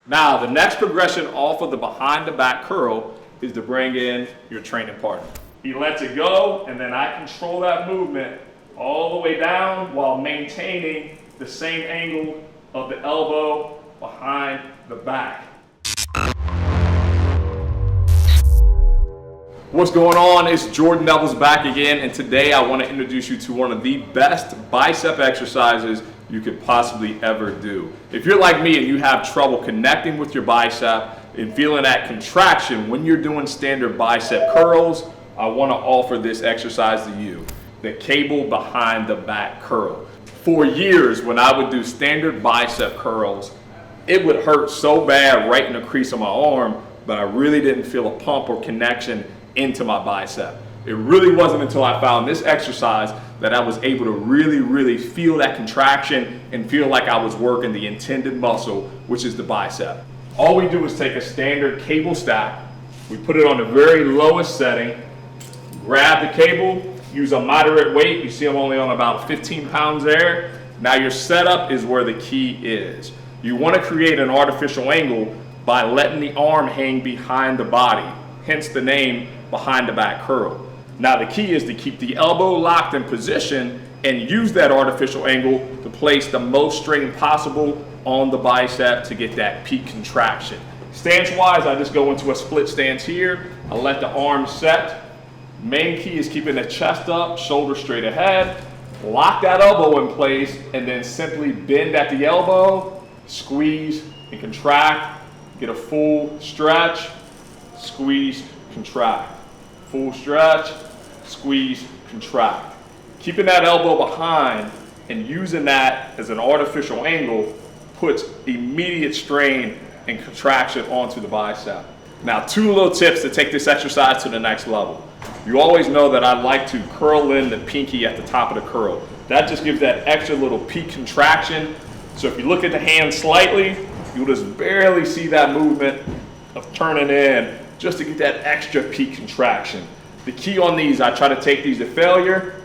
Now, the next progression off of the behind the back curl is to bring in your training partner. He lets it go, and then I control that movement all the way down while maintaining the same angle of the elbow behind the back. What's going on? It's Jordan Nevels back again, and today I want to introduce you to one of the best bicep exercises you could possibly ever do. If you're like me and you have trouble connecting with your bicep and feeling that contraction when you're doing standard bicep curls, I want to offer this exercise to you, the cable behind the back curl. For years, when I would do standard bicep curls, it would hurt so bad right in the crease of my arm, but I really didn't feel a pump or connection into my bicep. It really wasn't until I found this exercise that I was able to really feel that contraction and feel like I was working the intended muscle, which is the bicep. All we do is take a standard cable stack, we put it on the very lowest setting, grab the cable, use a moderate weight. You see I'm only on about 15 pounds there. Now your setup is where the key is. You want to create an artificial angle by letting the arm hang behind the body, hence the name behind the back curl. Now the key is to keep the elbow locked in position and use that artificial angle to place the most strain possible on the bicep to get that peak contraction. Stance wise, I just go into a split stance here. I let the arm set. Main key is keeping the chest up, shoulder straight ahead. Lock that elbow in place and then simply bend at the elbow, squeeze and contract. Get a full stretch, squeeze, contract. Full stretch, squeeze, contract. Keeping that elbow behind and using that as an artificial angle puts immediate strain and contraction onto the bicep. Now, two little tips to take this exercise to the next level. You always know that I like to curl in the pinky at the top of the curl. That just gives that extra little peak contraction. So if you look at the hand slightly, you'll just barely see that movement of turning in just to get that extra peak contraction. The key on these, I try to take these to failure,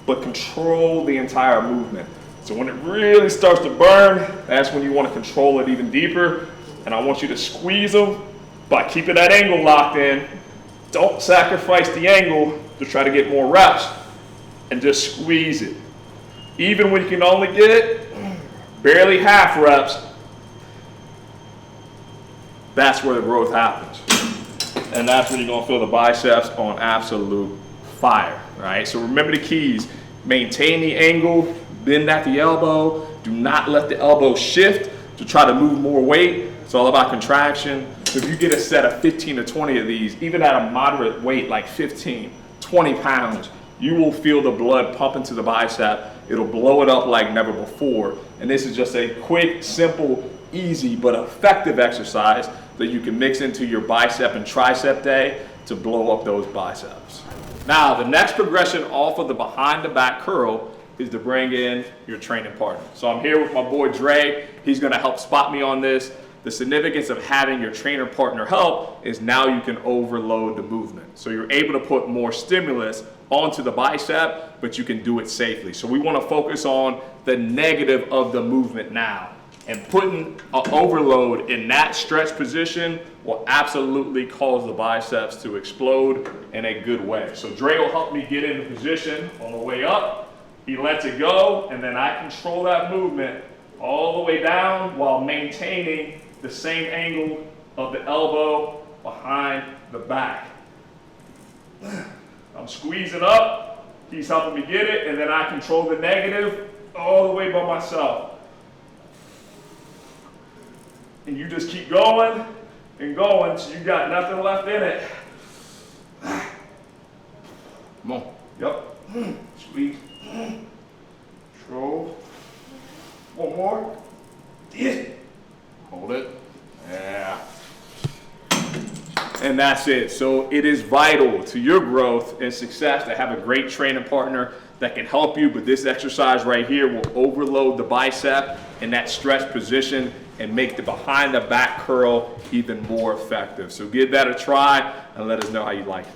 but control the entire movement. So when it really starts to burn, that's when you want to control it even deeper. And I want you to squeeze them by keeping that angle locked in. Don't sacrifice the angle to try to get more reps, and just squeeze it. Even when you can only get barely half reps, that's where the growth happens. And that's when you're gonna feel the biceps on absolute fire, right? So remember the keys. Maintain the angle, bend at the elbow. Do not let the elbow shift to try to move more weight. It's all about contraction. So if you get a set of 15 to 20 of these, even at a moderate weight like 15, 20 pounds, you will feel the blood pump into the bicep. It'll blow it up like never before. And this is just a quick, simple, easy, but effective exercise that you can mix into your bicep and tricep day to blow up those biceps. Now, the next progression off of the behind the back curl is to bring in your training partner. So I'm here with my boy Dre. He's gonna help spot me on this. The significance of having your trainer partner help is now you can overload the movement. So you're able to put more stimulus onto the bicep, but you can do it safely. So we wanna focus on the negative of the movement now. And putting an overload in that stretch position will absolutely cause the biceps to explode in a good way. So Dre will help me get into position on the way up. He lets it go, and then I control that movement all the way down while maintaining the same angle of the elbow behind the back. I'm squeezing up, he's helping me get it, and then I control the negative all the way by myself. And you just keep going and going till you got nothing left in it. Come on. Yep. Squeeze. Control. One more. Yeah. Hold it. Yeah. And that's it. So it is vital to your growth and success to have a great training partner that can help you, but this exercise right here will overload the bicep in that stretch position and make the behind the back curl even more effective. So give that a try and let us know how you like it.